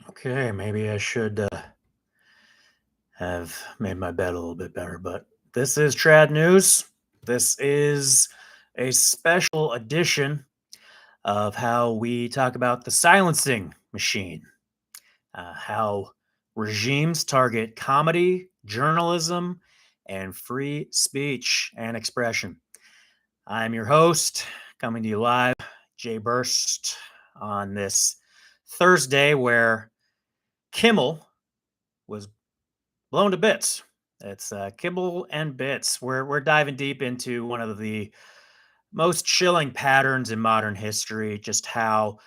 Okay, maybe I should have made my bed a little bit better, but this is Trad News. This is a special edition of how we talk about the silencing machine, how regimes target comedy, journalism, and free speech and expression. I'm your host, coming to you live, Jay Burst, on this Thursday where Kimmel was blown to bits. It's kibble and bits. We're diving deep into one of the most chilling patterns in modern history, just how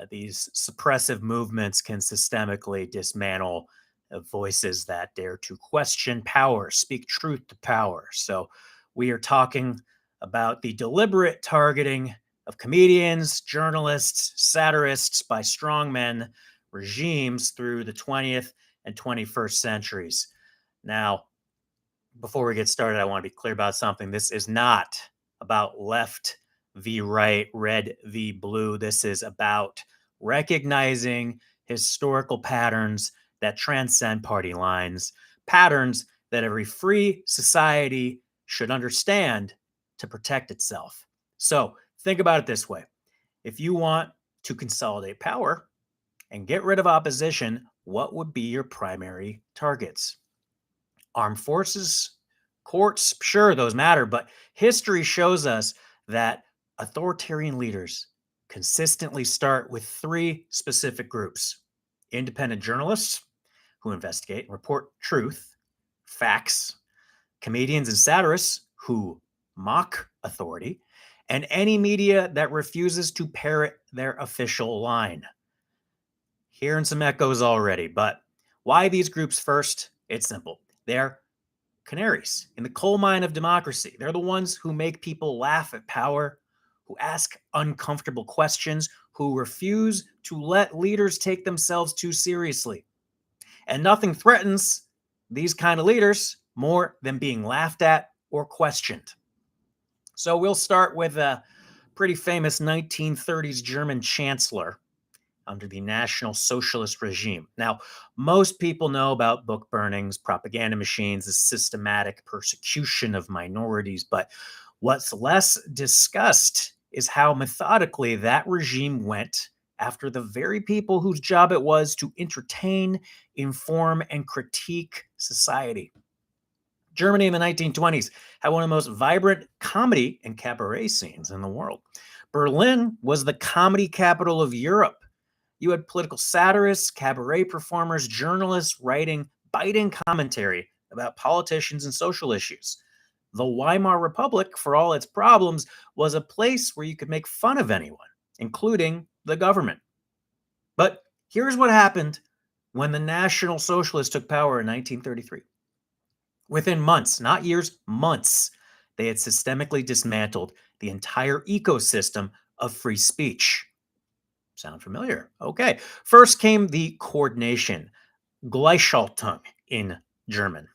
these suppressive movements can systemically dismantle voices that dare to question power, speak truth to power. So we are talking about the deliberate targeting of comedians, journalists, satirists by strongmen regimes through the 20th and 21st centuries. Now, before we get started, I want to be clear about something. This is not about left v right, red v blue. This is about recognizing historical patterns that transcend party lines, patterns that every free society should understand to protect itself. So think about it this way. If you want to consolidate power and get rid of opposition, what would be your primary targets? Armed forces, courts, sure, those matter, but history shows us that authoritarian leaders consistently start with three specific groups: independent journalists who investigate and report truth, facts, comedians and satirists who mock authority, and any media that refuses to parrot their official line. Hearing some echoes already, but why these groups first? It's simple. They're canaries in the coal mine of democracy. They're the ones who make people laugh at power, who ask uncomfortable questions, who refuse to let leaders take themselves too seriously. And nothing threatens these kind of leaders more than being laughed at or questioned. So we'll start with a pretty famous 1930s German chancellor under the National Socialist regime. Now, most people know about book burnings, propaganda machines, the systematic persecution of minorities, but what's less discussed is how methodically that regime went after the very people whose job it was to entertain, inform, and critique society. Germany in the 1920s had one of the most vibrant comedy and cabaret scenes in the world. Berlin was the comedy capital of Europe. You had political satirists, cabaret performers, journalists writing biting commentary about politicians and social issues. The Weimar Republic, for all its problems, was a place where you could make fun of anyone, including the government. But here's what happened when the National Socialists took power in 1933. Within months, not years, months, they had systemically dismantled the entire ecosystem of free speech. Sound familiar? Okay. First came the coordination, Gleichschaltung in German.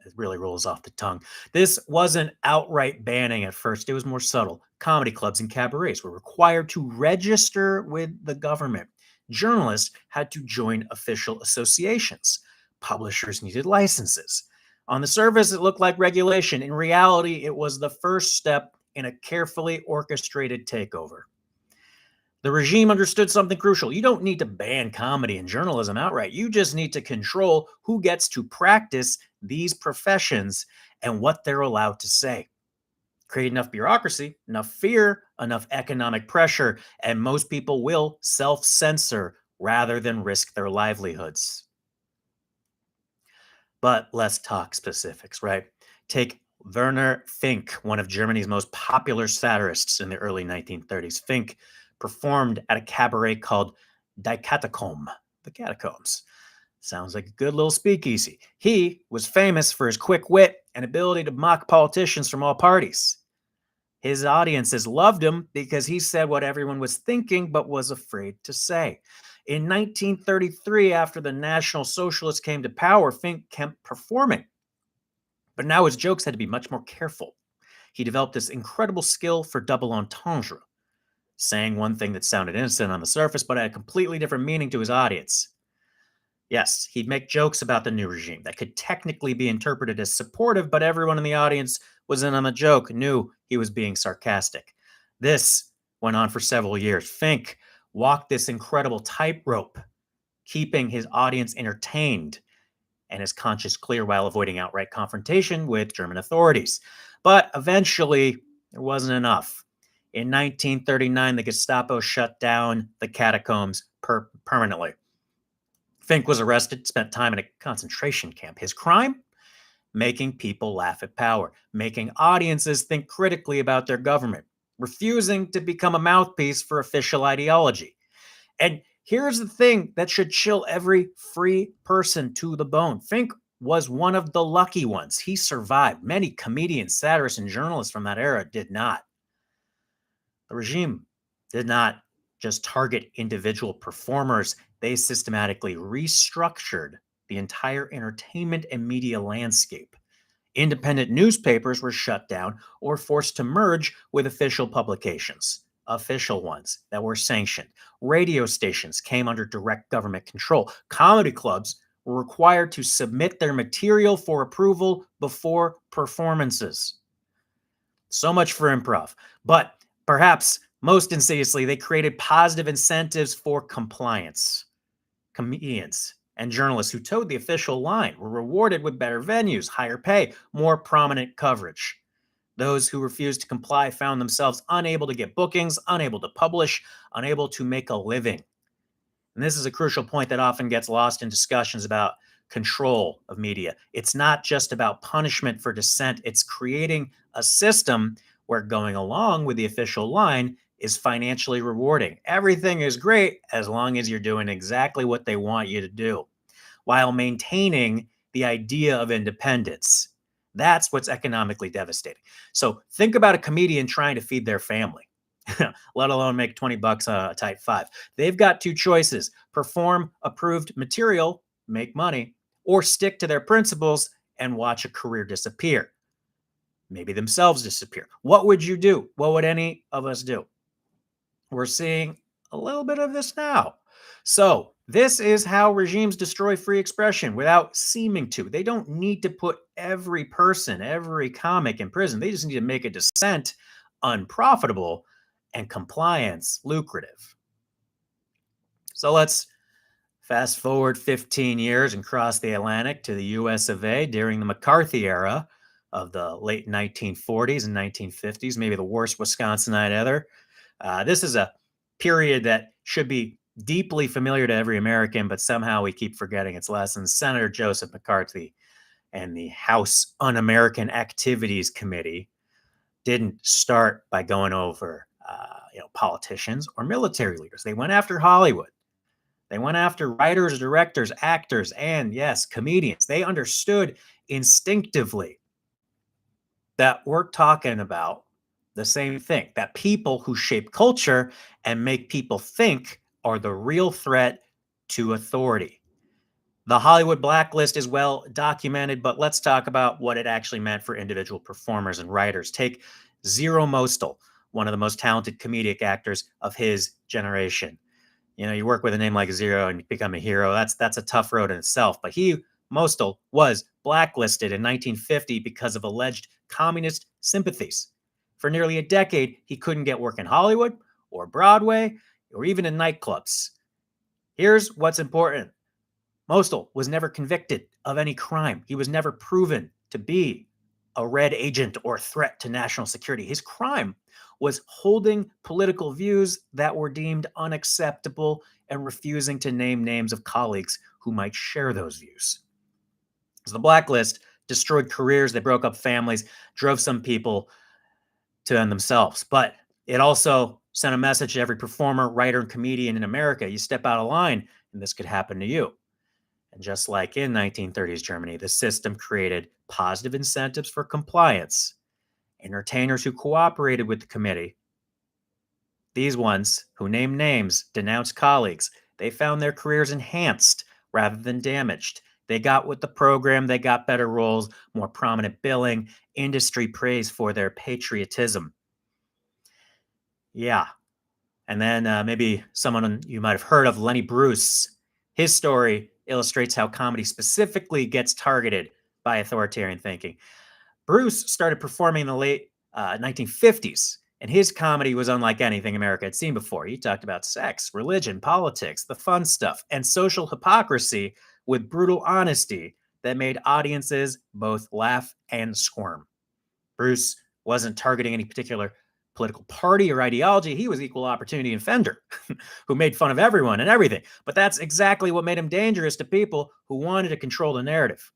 It really rolls off the tongue. This wasn't outright banning at first, it was more subtle. Comedy clubs and cabarets were required to register with the government. Journalists had to join official associations. Publishers needed licenses. On the surface, it looked like regulation. In reality, it was the first step in a carefully orchestrated takeover. The regime understood something crucial. You don't need to ban comedy and journalism outright. You just need to control who gets to practice these professions and what they're allowed to say. Create enough bureaucracy, enough fear, enough economic pressure, and most people will self-censor rather than risk their livelihoods. But let's talk specifics, right? Take Werner Finck, one of Germany's most popular satirists in the early 1930s. Finck performed at a cabaret called Die Catacomb, the Catacombs. Sounds like a good little speakeasy. He was famous for his quick wit and ability to mock politicians from all parties. His audiences loved him because he said what everyone was thinking but was afraid to say. In 1933, after the National Socialists came to power, Finck kept performing. But now his jokes had to be much more careful. He developed this incredible skill for double entendre, saying one thing that sounded innocent on the surface but had a completely different meaning to his audience. Yes, he'd make jokes about the new regime that could technically be interpreted as supportive, but everyone in the audience was in on the joke, knew he was being sarcastic. This went on for several years. Finck walked this incredible tightrope, keeping his audience entertained and his conscience clear while avoiding outright confrontation with German authorities. But eventually, there wasn't enough. In 1939, the Gestapo shut down the catacombs permanently. Finck was arrested, spent time in a concentration camp. His crime? Making people laugh at power, making audiences think critically about their government, refusing to become a mouthpiece for official ideology. And here's the thing that should chill every free person to the bone. Finck was one of the lucky ones. He survived. Many comedians, satirists, and journalists from that era did not. The regime did not just target individual performers, they systematically restructured the entire entertainment and media landscape. Independent newspapers were shut down or forced to merge with official publications, official ones that were sanctioned. Radio stations came under direct government control. Comedy clubs were required to submit their material for approval before performances. So much for improv. But perhaps most insidiously, they created positive incentives for compliance. Comedians and journalists who towed the official line were rewarded with better venues, higher pay, more prominent coverage. Those who refused to comply found themselves unable to get bookings, unable to publish, unable to make a living. And this is a crucial point that often gets lost in discussions about control of media. It's not just about punishment for dissent, it's creating a system where going along with the official line is financially rewarding. Everything is great as long as you're doing exactly what they want you to do while maintaining the idea of independence. That's what's economically devastating. So think about a comedian trying to feed their family. Let alone make 20 bucks a type 5. They've got two choices: perform approved material, make money, or stick to their principles and watch a career disappear. Maybe themselves disappear. What would you do? What would any of us do? We're seeing a little bit of this now. So, this is how regimes destroy free expression without seeming to. They don't need to put every person, every comic in prison. They just need to make a dissent unprofitable and compliance lucrative. So let's fast forward 15 years and cross the Atlantic to the US of A during the McCarthy era of the late 1940s and 1950s, maybe the worst Wisconsinite ever. This is a period that should be deeply familiar to every American, but somehow we keep forgetting its lessons. Senator Joseph McCarthy and the House Un-American Activities Committee didn't start by going over politicians or military leaders. They went after Hollywood. They went after writers, directors, actors, and yes, comedians. They understood instinctively that we're talking about the same thing, that people who shape culture and make people think are the real threat to authority. The Hollywood Blacklist is well documented, but let's talk about what it actually meant for individual performers and writers. Take Zero Mostel, one of the most talented comedic actors of his generation. You know, you work with a name like Zero and you become a hero. That's a tough road in itself. But Mostel, was blacklisted in 1950 because of alleged communist sympathies. For nearly a decade, he couldn't get work in Hollywood or Broadway or even in nightclubs. Here's what's important. Mostel was never convicted of any crime. He was never proven to be a red agent or threat to national security. His crime was holding political views that were deemed unacceptable and refusing to name names of colleagues who might share those views. So the blacklist destroyed careers, they broke up families, drove some people to end themselves. But it also sent a message to every performer, writer, and comedian in America. You step out of line, and this could happen to you. And just like in 1930s Germany, the system created positive incentives for compliance. Entertainers who cooperated with the committee, these ones who named names, denounced colleagues, they found their careers enhanced rather than damaged. They got with the program, they got better roles, more prominent billing, industry praise for their patriotism. Yeah. And then maybe someone you might have heard of, Lenny Bruce. His story illustrates how comedy specifically gets targeted by authoritarian thinking. Bruce started performing in the late 1950s, and his comedy was unlike anything America had seen before. He talked about sex, religion, politics, the fun stuff, and social hypocrisy with brutal honesty that made audiences both laugh and squirm. Bruce wasn't targeting any particular political party or ideology. He was equal opportunity offender who made fun of everyone and everything. But that's exactly what made him dangerous to people who wanted to control the narrative.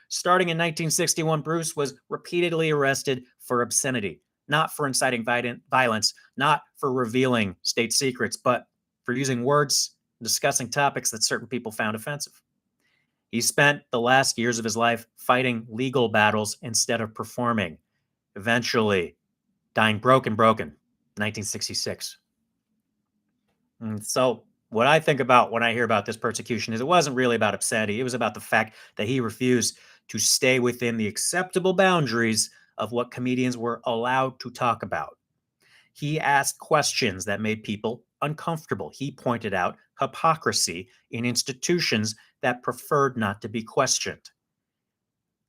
Starting in 1961, Bruce was repeatedly arrested for obscenity, not for inciting violence, not for revealing state secrets, but for using words, discussing topics that certain people found offensive. He spent the last years of his life fighting legal battles instead of performing, eventually dying broken, 1966. And so what I think about when I hear about this persecution is it wasn't really about obscenity. It was about the fact that he refused to stay within the acceptable boundaries of what comedians were allowed to talk about. He asked questions that made people uncomfortable. He pointed out hypocrisy in institutions that preferred not to be questioned.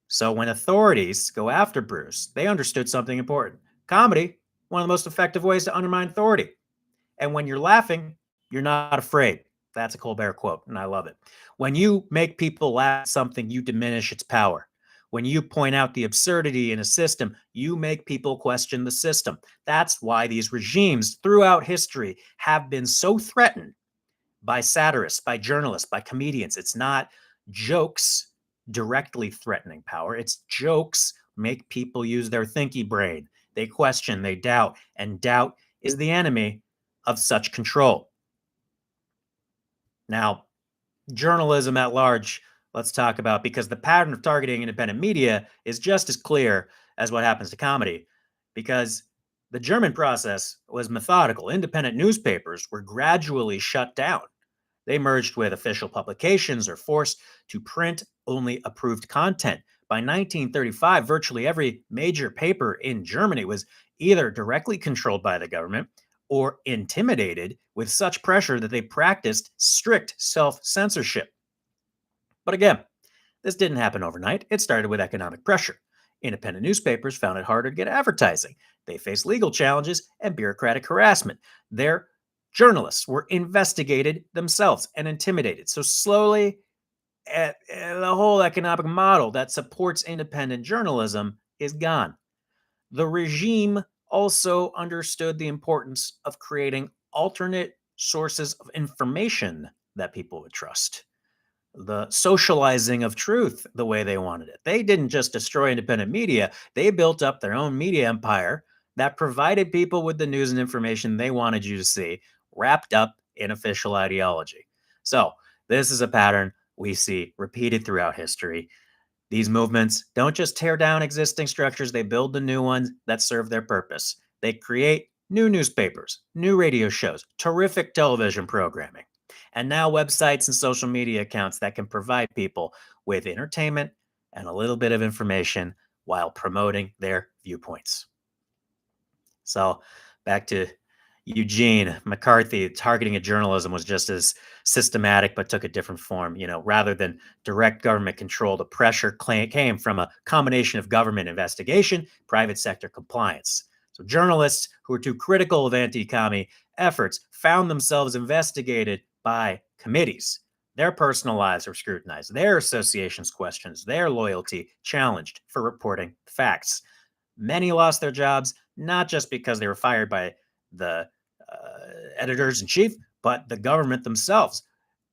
So when authorities go after Bruce, they understood something important. Comedy, one of the most effective ways to undermine authority. And when you're laughing, you're not afraid. That's a Colbert quote, and I love it. When you make people laugh at something, you diminish its power. When you point out the absurdity in a system, you make people question the system. That's why these regimes throughout history have been so threatened by satirists, by journalists, by comedians. It's not jokes directly threatening power. It's jokes make people use their thinky brain. They question, they doubt, and doubt is the enemy of such control. Now, journalism at large, let's talk about, because the pattern of targeting independent media is just as clear as what happens to comedy, because the German process was methodical. Independent newspapers were gradually shut down. They merged with official publications or forced to print only approved content. By 1935, virtually every major paper in Germany was either directly controlled by the government or intimidated with such pressure that they practiced strict self-censorship. But again, this didn't happen overnight. It started with economic pressure. Independent newspapers found it harder to get advertising. They faced legal challenges and bureaucratic harassment. Their journalists were investigated themselves and intimidated. So slowly, the whole economic model that supports independent journalism is gone. The regime also understood the importance of creating alternate sources of information that people would trust. The socializing of truth the way they wanted it. They didn't just destroy independent media, they built up their own media empire that provided people with the news and information they wanted you to see, wrapped up in official ideology. So, this is a pattern we see repeated throughout history. These movements don't just tear down existing structures, they build the new ones that serve their purpose. They create new newspapers, new radio shows, terrific television programming, and now websites and social media accounts that can provide people with entertainment and a little bit of information while promoting their viewpoints. So, back to Eugene McCarthy, targeting of journalism was just as systematic, but took a different form. Rather than direct government control, the pressure came from a combination of government investigation, private sector compliance. So journalists who were too critical of anti-commie efforts found themselves investigated by committees. Their personal lives were scrutinized, their associations questioned, their loyalty challenged for reporting facts. Many lost their jobs, not just because they were fired by the editors in chief, but the government themselves,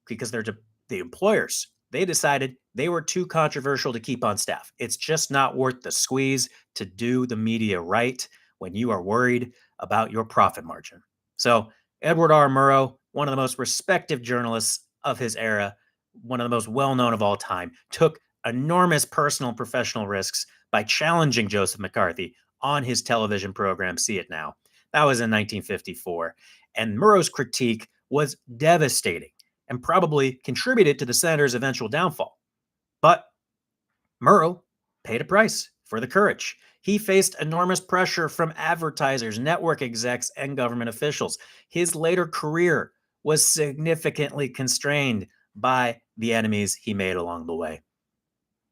because they're the employers. They decided they were too controversial to keep on staff. It's just not worth the squeeze to do the media right when you are worried about your profit margin. So Edward R. Murrow, one of the most respected journalists of his era, one of the most well-known of all time, took enormous personal and professional risks by challenging Joseph McCarthy on his television program, See It Now. That was in 1954. And Murrow's critique was devastating and probably contributed to the senator's eventual downfall. But Murrow paid a price for the courage. He faced enormous pressure from advertisers, network execs, and government officials. His later career was significantly constrained by the enemies he made along the way.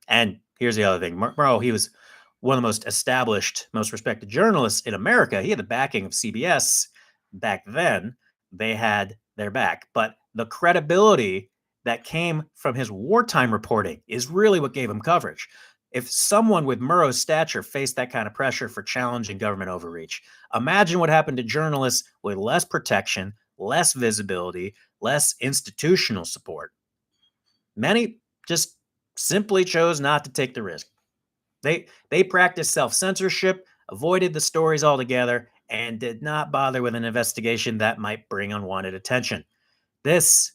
And here's the other thing. Murrow, he was one of the most established, most respected journalists in America. He had the backing of CBS back then. They had their back. But the credibility that came from his wartime reporting is really what gave him coverage. If someone with Murrow's stature faced that kind of pressure for challenging government overreach, imagine what happened to journalists with less protection, less visibility, less institutional support. Many just simply chose not to take the risk. They practiced self-censorship, avoided the stories altogether, and did not bother with an investigation that might bring unwanted attention. This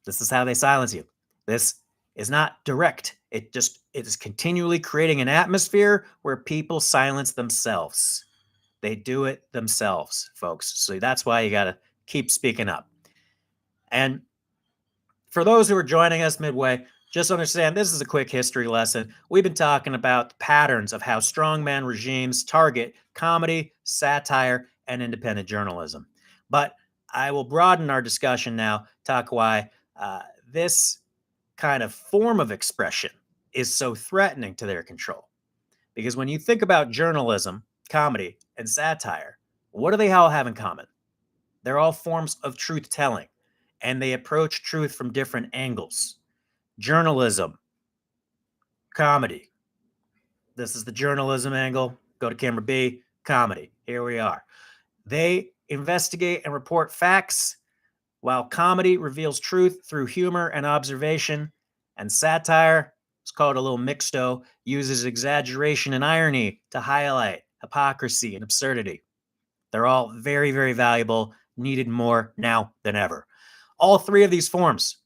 is how they silence you. This is not direct. It is continually creating an atmosphere where people silence themselves. They do it themselves, folks. So that's why you got to keep speaking up. And for those who are joining us midway, just understand this is a quick history lesson. We've been talking about the patterns of how strongman regimes target comedy, satire, and independent journalism. But I will broaden our discussion now, talk why this kind of form of expression is so threatening to their control. Because when you think about journalism, comedy, and satire, what do they all have in common? They're all forms of truth telling, and they approach truth from different angles. Journalism, comedy. This is the journalism angle. Go to camera B, comedy. Here we are. They investigate and report facts, while comedy reveals truth through humor and observation, and satire, it's called a little mixto, uses exaggeration and irony to highlight hypocrisy and absurdity. They're all very, very valuable, needed more now than ever. All three of these forms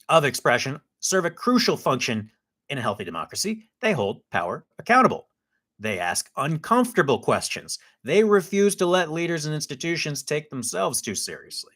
of expression serve a crucial function in a healthy democracy. They hold power accountable. They ask uncomfortable questions. They refuse to let leaders and institutions take themselves too seriously.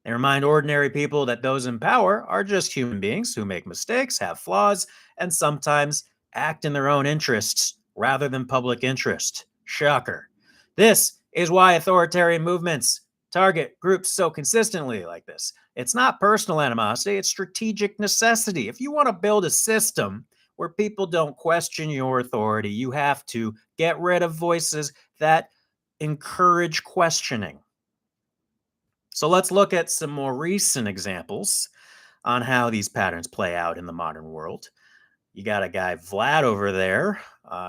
They remind ordinary people that those in power are just human beings who make mistakes, have flaws, and sometimes act in their own interests rather than public interest. Shocker. This is why authoritarian movements target groups so consistently like this. It's not personal animosity, it's strategic necessity. If you want to build a system where people don't question your authority, you have to get rid of voices that encourage questioning. So let's look at some more recent examples on how these patterns play out in the modern world. You got a guy, Vlad, over there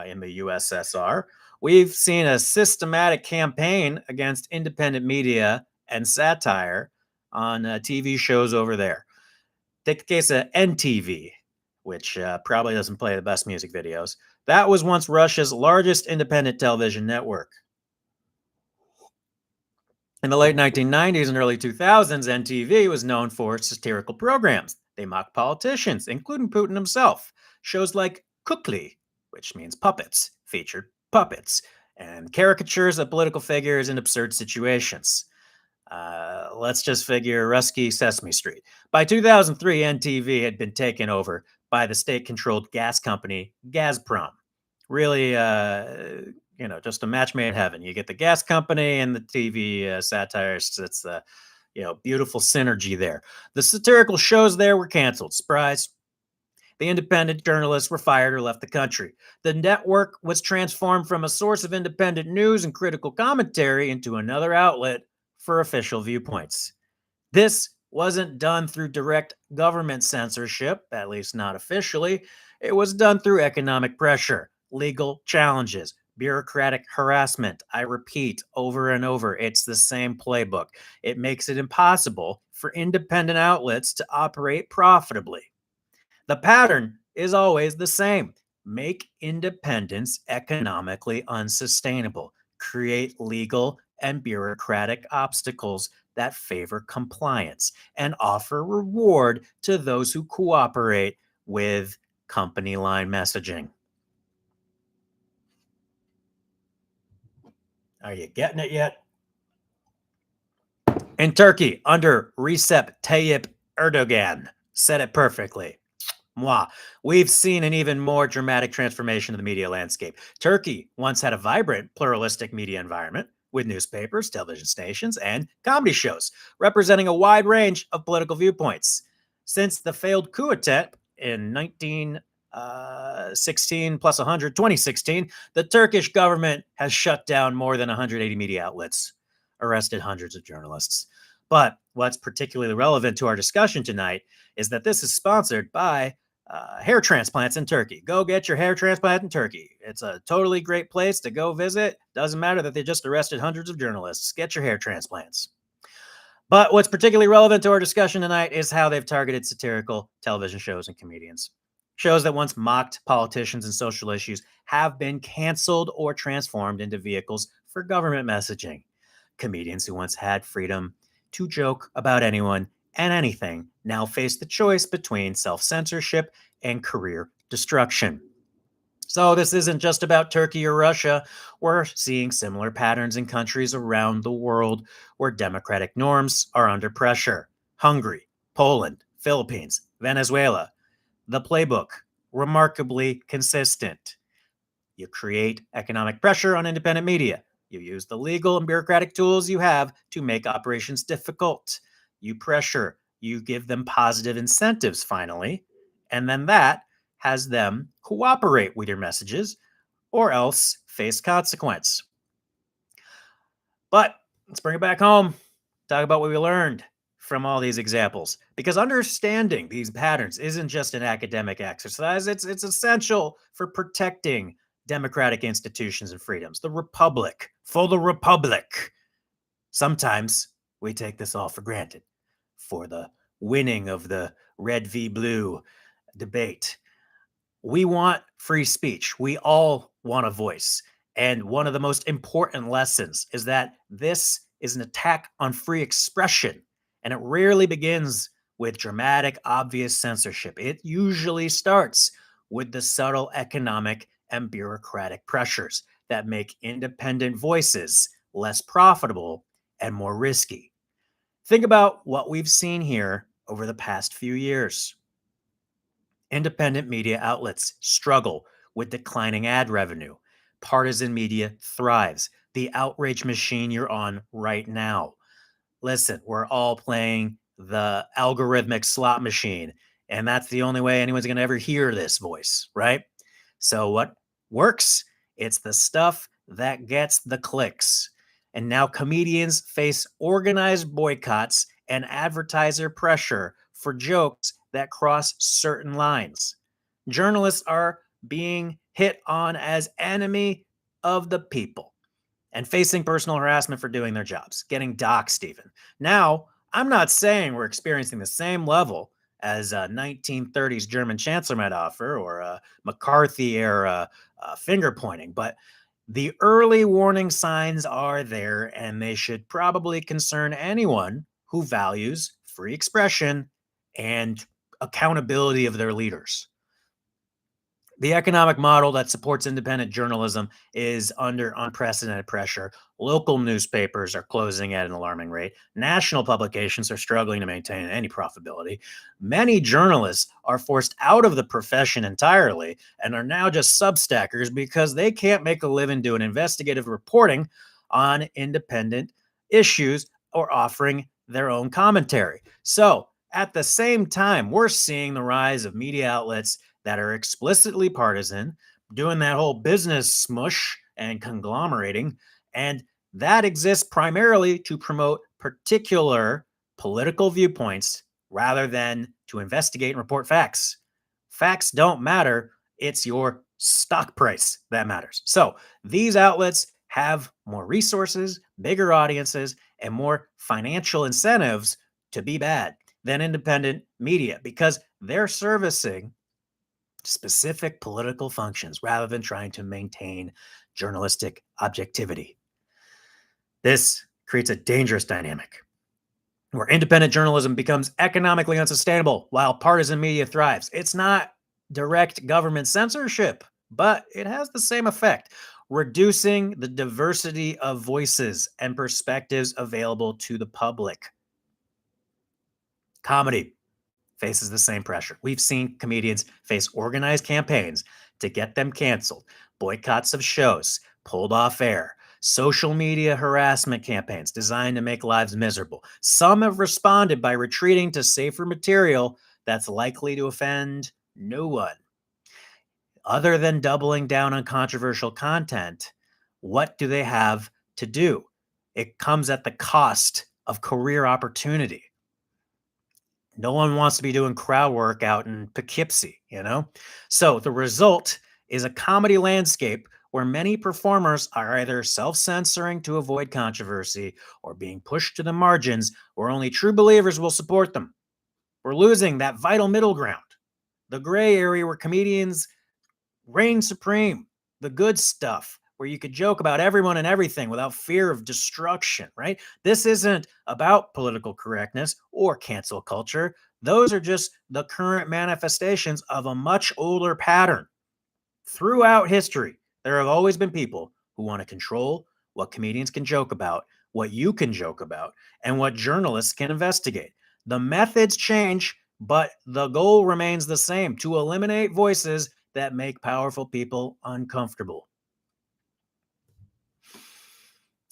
in the USSR. We've seen a systematic campaign against independent media and satire on TV shows over there. Take the case of NTV, which probably doesn't play the best music videos. That was once Russia's largest independent television network. In the late 1990s and early 2000s, NTV was known for satirical programs. They mocked politicians, including Putin himself. Shows like Kukli, which means puppets, featured puppets, and caricatures of political figures in absurd situations. Let's just figure Rusky Sesame Street. By 2003, NTV had been taken over by the state-controlled gas company Gazprom. Really, just a match made in heaven. You get the gas company and the TV satirists. It's the, beautiful synergy there. The satirical shows there were canceled. Surprise. The independent journalists were fired or left the country. The network was transformed from a source of independent news and critical commentary into another outlet for official viewpoints. This wasn't done through direct government censorship, at least not officially. It was done through economic pressure, legal challenges, bureaucratic harassment. I repeat over and over, it's the same playbook. It makes it impossible for independent outlets to operate profitably. The pattern is always the same. Make independence economically unsustainable. Create legal and bureaucratic obstacles that favor compliance and offer reward to those who cooperate with company line messaging. Are you getting it yet? In Turkey, under Recep Tayyip Erdogan, said it perfectly. Moi. We've seen an even more dramatic transformation of the media landscape. Turkey once had a vibrant, pluralistic media environment with newspapers, television stations, and comedy shows, representing a wide range of political viewpoints. Since the failed coup attempt in 1916 plus 100, 2016, the Turkish government has shut down more than 180 media outlets, arrested hundreds of journalists. But what's particularly relevant to our discussion tonight is that this is sponsored by hair transplants in Turkey. Go get your hair transplant in Turkey. It's a totally great place to go visit. Doesn't matter that they just arrested hundreds of journalists. Get your hair transplants. But what's particularly relevant to our discussion tonight is how they've targeted satirical television shows and comedians. Shows that once mocked politicians and social issues have been canceled or transformed into vehicles for government messaging. Comedians who once had freedom to joke about anyone and anything now face the choice between self-censorship and career destruction. So this isn't just about Turkey or Russia. We're seeing similar patterns in countries around the world where democratic norms are under pressure. Hungary, Poland, Philippines, Venezuela. The playbook, remarkably consistent. You create economic pressure on independent media. You use the legal and bureaucratic tools you have to make operations difficult. You pressure, you give them positive incentives finally, and then that has them cooperate with your messages or else face consequence. But let's bring it back home. Talk about what we learned from all these examples, because understanding these patterns isn't just an academic exercise. It's essential for protecting democratic institutions and freedoms. The republic, for the republic. Sometimes we take this all for granted. For the winning of the red v blue debate, we want free speech. We all want a voice. And one of the most important lessons is that this is an attack on free expression. And it rarely begins with dramatic, obvious censorship. It usually starts with the subtle economic and bureaucratic pressures that make independent voices less profitable and more risky. Think about what we've seen here over the past few years. Independent media outlets struggle with declining ad revenue. Partisan media thrives. The outrage machine you're on right now. Listen, we're all playing the algorithmic slot machine, and that's the only way anyone's going to ever hear this voice, right? So what works? It's the stuff that gets the clicks. And now comedians face organized boycotts and advertiser pressure for jokes that cross certain lines. Journalists are being hit on as enemy of the people and facing personal harassment for doing their jobs, getting doxxed even. Now, I'm not saying we're experiencing the same level as 1930s German chancellor might offer or McCarthy era finger pointing, but the early warning signs are there, and they should probably concern anyone who values free expression and accountability of their leaders. The economic model that supports independent journalism is under unprecedented pressure. Local newspapers are closing at an alarming rate. National publications are struggling to maintain any profitability. Many journalists are forced out of the profession entirely and are now just substackers because they can't make a living doing investigative reporting on independent issues or offering their own commentary. So, at the same time, we're seeing the rise of media outlets that are explicitly partisan, doing that whole business smush and conglomerating. And that exists primarily to promote particular political viewpoints rather than to investigate and report facts. Facts don't matter. It's your stock price that matters. So these outlets have more resources, bigger audiences, and more financial incentives to be bad than independent media because they're servicing specific political functions rather than trying to maintain journalistic objectivity. This creates a dangerous dynamic where independent journalism becomes economically unsustainable while partisan media thrives. It's not direct government censorship, but it has the same effect, reducing the diversity of voices and perspectives available to the public. Comedy faces the same pressure. We've seen comedians face organized campaigns to get them canceled, boycotts of shows, pulled off air. social media harassment campaigns designed to make lives miserable. Some have responded by retreating to safer material that's likely to offend no one. Other than doubling down on controversial content, what do they have to do? It comes at the cost of career opportunity. No one wants to be doing crowd work out in Poughkeepsie, you know? So the result is a comedy landscape where many performers are either self censoring to avoid controversy or being pushed to the margins where only true believers will support them. We're losing that vital middle ground, the gray area where comedians reign supreme, the good stuff where you could joke about everyone and everything without fear of destruction, right? This isn't about political correctness or cancel culture. Those are just the current manifestations of a much older pattern. Throughout history, there have always been people who want to control what comedians can joke about, what you can joke about, and what journalists can investigate. The methods change, but the goal remains the same: to eliminate voices that make powerful people uncomfortable.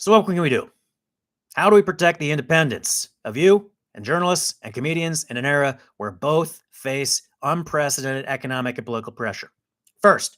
So, what can we do? How do we protect the independence of you and journalists and comedians in an era where both face unprecedented economic and political pressure? First,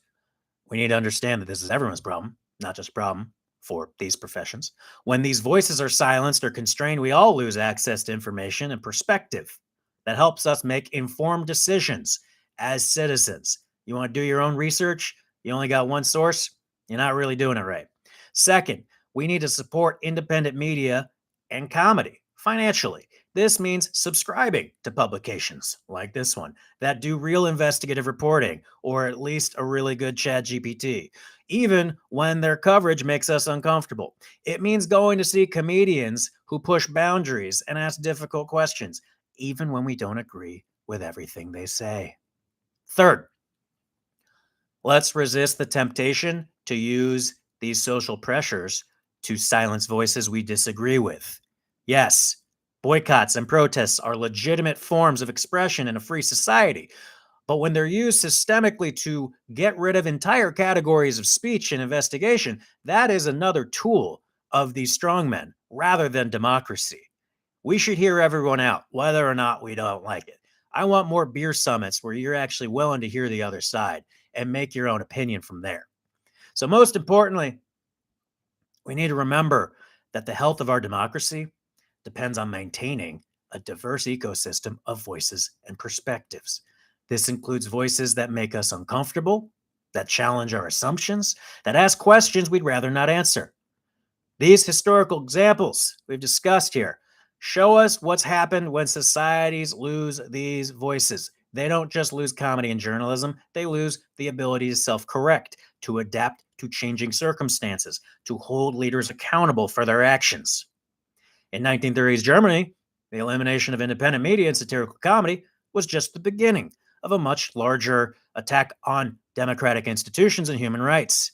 we need to understand that this is everyone's problem, not just a problem for these professions. When these voices are silenced or constrained, we all lose access to information and perspective that helps us make informed decisions as citizens. You want to do your own research? You only got one source? You're not really doing it right. Second, we need to support independent media and comedy financially. This means subscribing to publications like this one that do real investigative reporting, or at least a really good chat GPT, even when their coverage makes us uncomfortable. It means going to see comedians who push boundaries and ask difficult questions, even when we don't agree with everything they say. Third, let's resist the temptation to use these social pressures to silence voices we disagree with. Yes, boycotts and protests are legitimate forms of expression in a free society, but when they're used systemically to get rid of entire categories of speech and investigation, that is another tool of these strongmen rather than democracy. We should hear everyone out, whether or not we don't like it. I want more beer summits where you're actually willing to hear the other side and make your own opinion from there. So, most importantly, we need to remember that the health of our democracy depends on maintaining a diverse ecosystem of voices and perspectives. This includes voices that make us uncomfortable, that challenge our assumptions, that ask questions we'd rather not answer. These historical examples we've discussed here show us what's happened when societies lose these voices. They don't just lose comedy and journalism, they lose the ability to self correct, to adapt to changing circumstances, to hold leaders accountable for their actions. In 1930s Germany, the elimination of independent media and satirical comedy was just the beginning of a much larger attack on democratic institutions and human rights.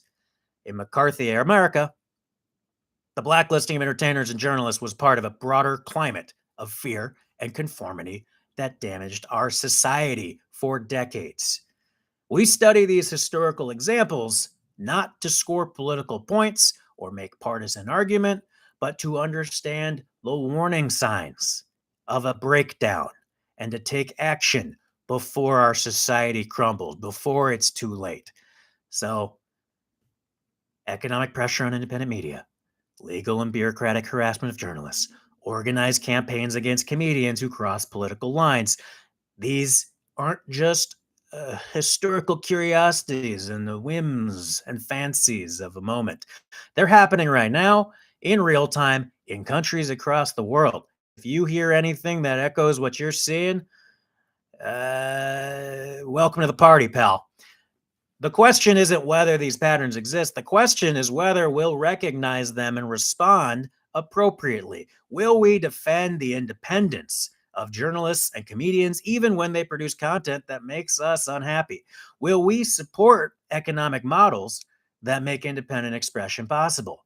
In McCarthy era America, the blacklisting of entertainers and journalists was part of a broader climate of fear and conformity that damaged our society for decades. We study these historical examples not to score political points or make partisan argument, but to understand the warning signs of a breakdown and to take action before our society crumbles, before it's too late. So, economic pressure on independent media, legal and bureaucratic harassment of journalists, organized campaigns against comedians who cross political lines. These aren't just historical curiosities and the whims and fancies of a moment. They're happening right now in real time in countries across the world. If you hear anything that echoes what you're seeing, welcome to the party, pal. The question isn't whether these patterns exist. The question is whether we'll recognize them and respond appropriately. Will we defend the independence of journalists and comedians even when they produce content that makes us unhappy? Will we support economic models that make independent expression possible?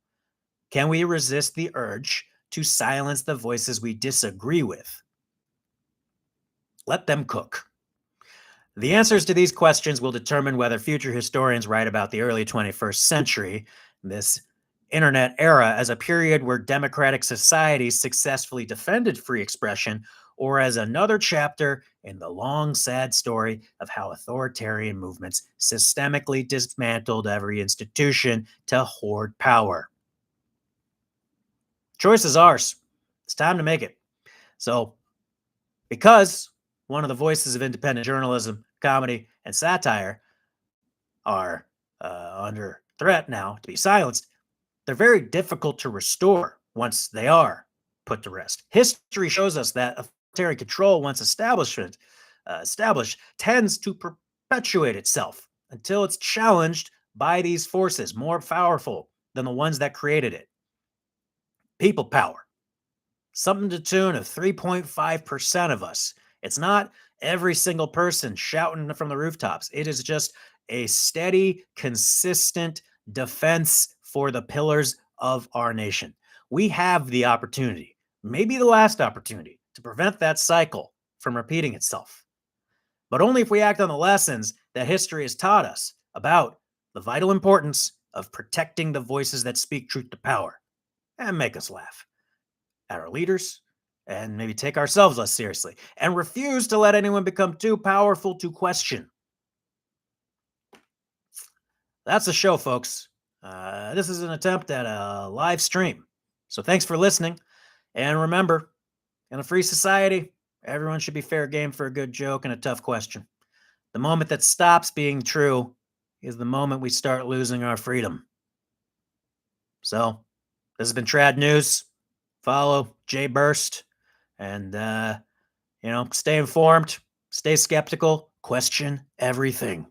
Can we resist the urge to silence the voices we disagree with? Let them cook. The answers to these questions will determine whether future historians write about the early 21st century, this internet era as a period where democratic societies successfully defended free expression, or as another chapter in the long, sad story of how authoritarian movements systemically dismantled every institution to hoard power. Choice is ours. It's time to make it. So, because one of the voices of independent journalism, comedy, and satire are under threat now to be silenced, they're very difficult to restore once they are put to rest. History shows us that authoritarian control, once established, tends to perpetuate itself until it's challenged by these forces more powerful than the ones that created it. People power. Something to the tune of 3.5% of us. It's not every single person shouting from the rooftops. It is just a steady, consistent defense for the pillars of our nation. We have the opportunity, maybe the last opportunity, to prevent that cycle from repeating itself. But only if we act on the lessons that history has taught us about the vital importance of protecting the voices that speak truth to power and make us laugh at our leaders and maybe take ourselves less seriously and refuse to let anyone become too powerful to question. That's the show, folks. This is an attempt at a live stream. So thanks for listening. And remember, in a free society, everyone should be fair game for a good joke and a tough question. The moment that stops being true is the moment we start losing our freedom. So this has been Trad News. Follow Jay Burst and stay informed, stay skeptical, question everything.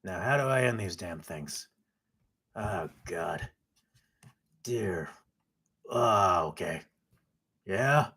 Now, how do I end these damn things? Oh, God. Dear. Oh, okay. Yeah?